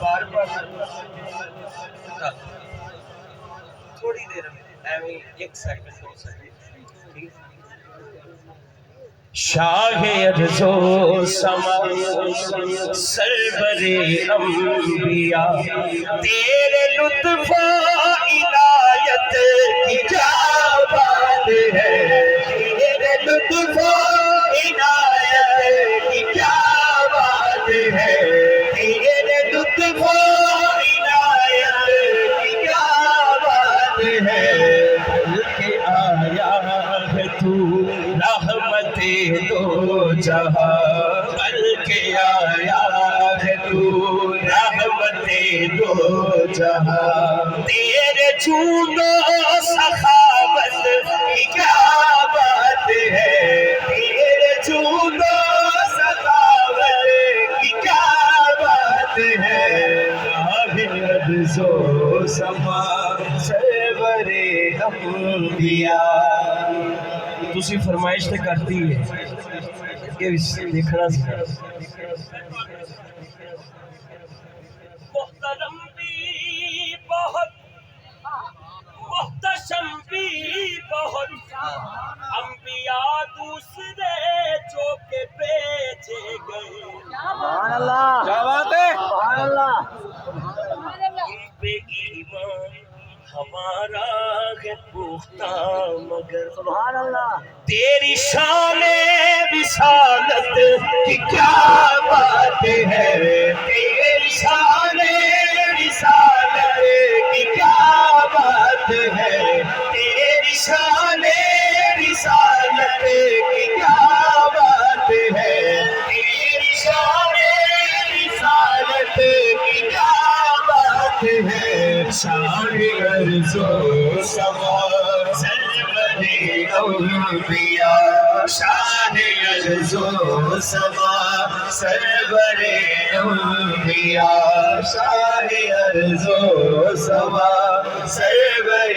بار بار تھوڑی دیر میں 1 second 2 second شاہ ارض و سما سرور انبیاء تیرے لطف و عنایت کی کیا بات ہے، تیرے لطف و عنایت کی کیا بات ہے، تیرے لطف و عنایت کی کیا بات ہے، بلکہ آیا ہے تو رحمت دو جہاں، بلکہ آیا ہے تو رحمت دو جہاں، تیرے جود و سخاوت کی کیا بات ہے، تیرے جود و سخاوت کی کیا بات ہے، ارض و سما سرور انبیاء۔ تسی فرمائش تے کرتی ہے کہ دیکھنا سی محترم بھی بہت محتشم بھی بہت انبیاء دوسرے جو کہ بھیجے گئے، سبحان اللہ، کیا بات ہے، سبحان اللہ، ان پہ ایمان ہمارا ہے پختہ مگر سبحان اللہ، تیری شان رسالت کی کیا بات ہے، تیری شان رسالت کی کیا بات ہے، تیری شان رسالت کی کیا بات ہے، تیری شان رسالت کی کیا بات ہے، شان ارض و سما سرور انبیاء، شان ارض و سما سرور انبیاء، شان ارض و سما سرور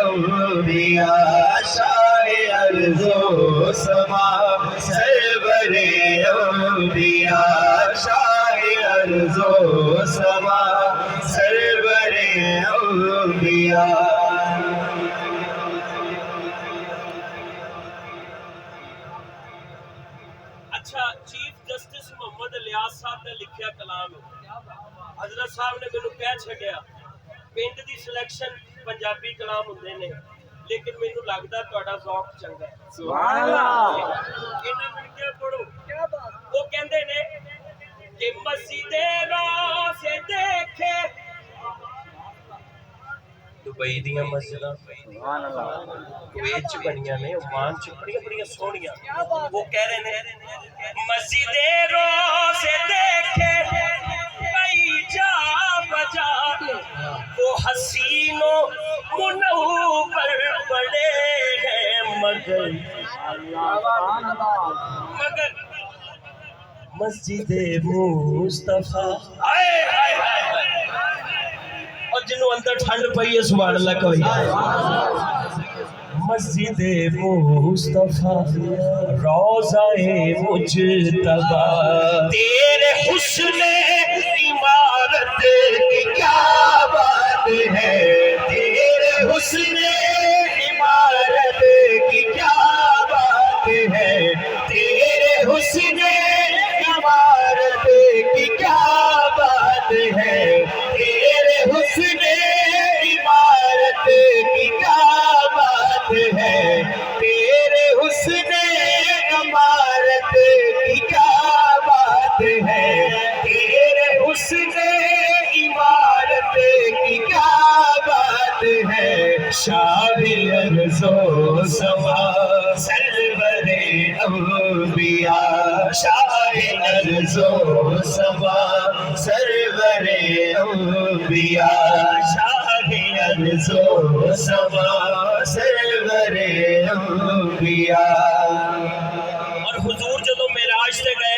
انبیاء، شان ارض و سما سرور انبیاء، شان ارض و سما سرور انبیاء۔ اچھا، چیف جسٹس محمد الیاس صاحب نے لکھیا کلام ہے، حضرت صاحب نے مینوں کہہ چھڈیا پنڈ دی سلیکشن پنجابی کلام ہوندے نے لیکن مینوں لگدا تہاڈا ذوق چنگا ہے، سبحان اللہ، انہاں مل کے پڑھو، کیا بات، وہ کہندے نے کہ مسجد راہ سے دیکھے دبئی دیاں مسجداں سبحان اللہ، کویت چ بنیاں نے، عمان چ بڑیاں سونیاں، وہ کہہ رہے ہیں مسجد رو سے دیکھے کئی جا بجا وہ حسینوں منور پڑے ہیں مگر مگر مسجد مصطفیٰ اور جنہوں اندر ٹھنڈ پئی ہے سبحان اللہ کوئی مسجد مصطفیٰ روضہ مجتبیٰ تیرے حسن عمارت کی کیا بات ہے، تیرے حسن عمارت کی کیا بات ہے، تیرے حسن عمارت کی کیا بات ہے، تیرے حسن عمارت کی کیا بات ہے، تیرے حسن عمارت کی کیا بات ہے، تیرے حسن عمارت کی کیا بات ہے، شان ارض و سما سرور انبیاء، شان ارض و سما سرور انبیاء، شان ارض و سما سرور انبیاء۔ اور حضور جدو معراج تے گئے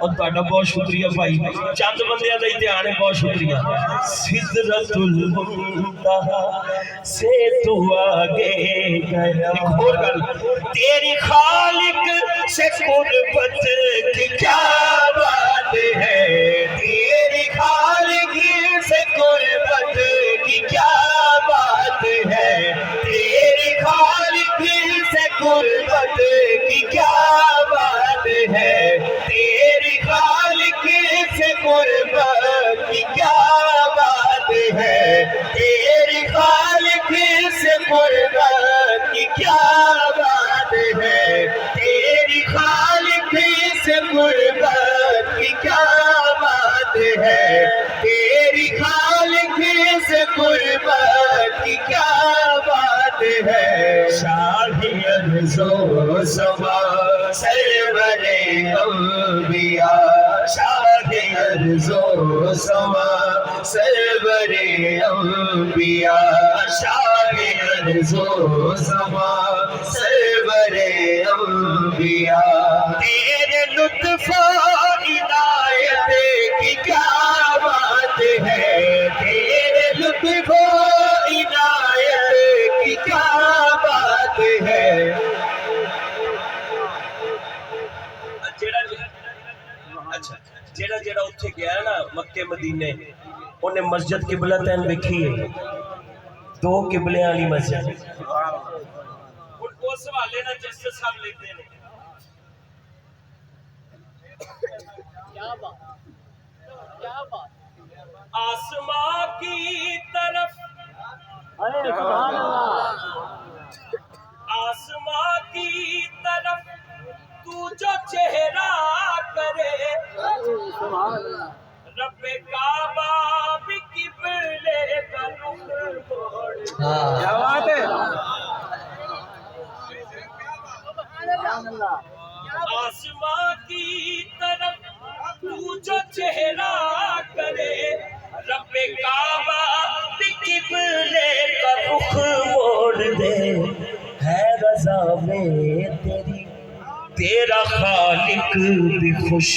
اور تہاڈا بہت شکریہ بھائی، چند بندیاں دا اتحان ہے، بہت شکریہ۔ سدرۃ المنتہا سے تو آگے گیا۔ ایک اور گل، تیری خالق سے قربت کی کیا بات ہے، تیری خالق سے قربت کی کیا بات ہے، تیری خالق سے قربت کی کیا بات ہے، تیری خالق سے قربت کی کیا بات ہے، تیری خالق سے قربت کی کیا بات ہے، تیری خالق سے قربت کی کیا بات ہے، تیری خالق سے قربت کی کیا بات ہے۔ شاہی ارض و سما سرور انبیاء، شاہی ارض و سما سرور انبیاء، شاہی ارض و سما سرور انبیاء، تیرے لطف و عنایت کی کیا بات ہے، تیرے لطف و عنایت کی کیا بات ہے۔ اچھا جیڑا جیڑا اتھے گیا ہے نا مکے مدینے، انہیں مسجد قبلہ تین وکھی ہے، دو قبلے والی مسجد۔ ان کو سوالے نا جسٹس صاحب لکھتے ہیں، آسماں کی طرف، سبحان اللہ، آسماں کی طرف تو جو چہرہ کرے، سبحان اللہ، رب کعبہ بھی قبلے کا رخ موڑ۔ کیا بات ہے، سبحان اللہ، آسماں کی طرف تو جو چہرہ کرے، رب کعبہ بھی قبلے کا رخ موڑ دے، ہے رضا میں تیری تیرا خالق بھی خوش،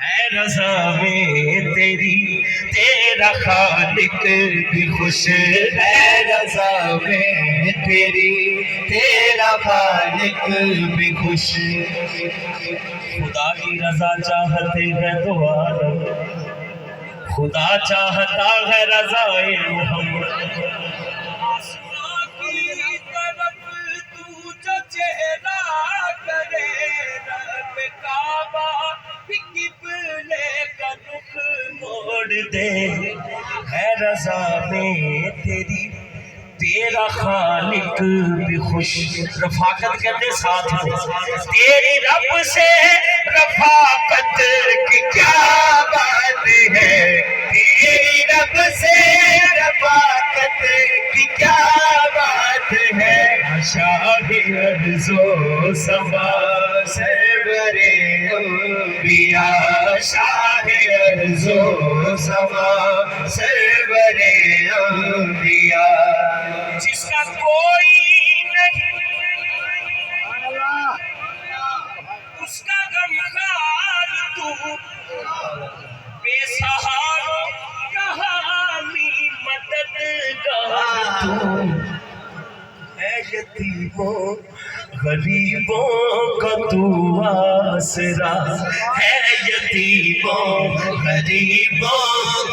ہے رضا میں تیری تیرا خالق بھی خوش، ہے رضا میں تیری تیرا خالق بھی خوش۔ خدا کی رضا چاہتے ہیں تو عالم، خدا چاہتا ہے رضا محمد۔ آسماں کی طرف تو جو چہرہ کرے، رب کعبہ بھی قبلے کا رخ موڑ دے، ہے رضا میں تیری تیرا خالق بھی خوش۔ رفاقت کہتے ساتھ میں، تیری رب سے رفاقت کی کیا بات ہے، تیری رب سے رفاقت کی کیا بات ہے۔ شاہی ارض و سما سرور انبیاء، شاہی ارض و سما سرور انبیاء، جس کا کوئی نہیں اس کا غمخوار تو، بے سہاروں کا حامی مددگار تو، ہے یتیموں غریبوں کا تو آسرا، ہے یتیموں غریبوں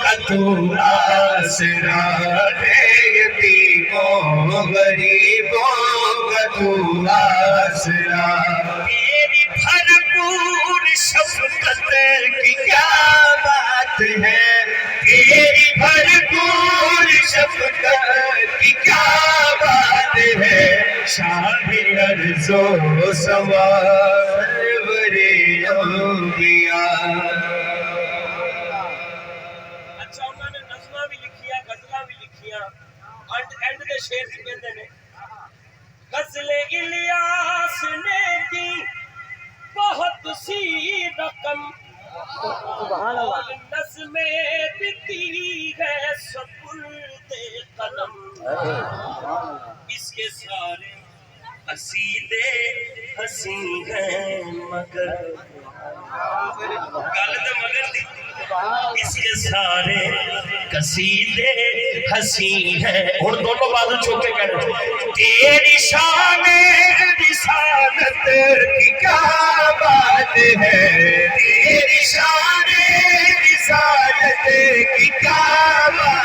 کا تو آسرا، ہے یتیموں غریبوں کا تو آسرا۔ تیری بھرپور شفقت کی کیا بات ہے، تیری بھرپور شفقت کی کیا بات ہے۔ شاہی ارض و سما سرور انبیاء۔ اچھا انہوں نے نظمہ بھی لکھیا، غزلہ بھی لکھیا، اینڈ دے شعر کی کہتے ہیں، غزل الیاس نے دی بہت سی رقم، سبحان اللہ اور نظمیں بکتی ہے سپرد قلم، اس کے سارے قصیدے ہنسی ہیں مگر گل تو مگر دی، اس کے سارے قصیدے ہنسی ہیں. اور دونوں بازو چھوٹ کے کہہ رہے تیری شان رسالت کی کیا بات ہے، تیری شان رسالت کی کیا بات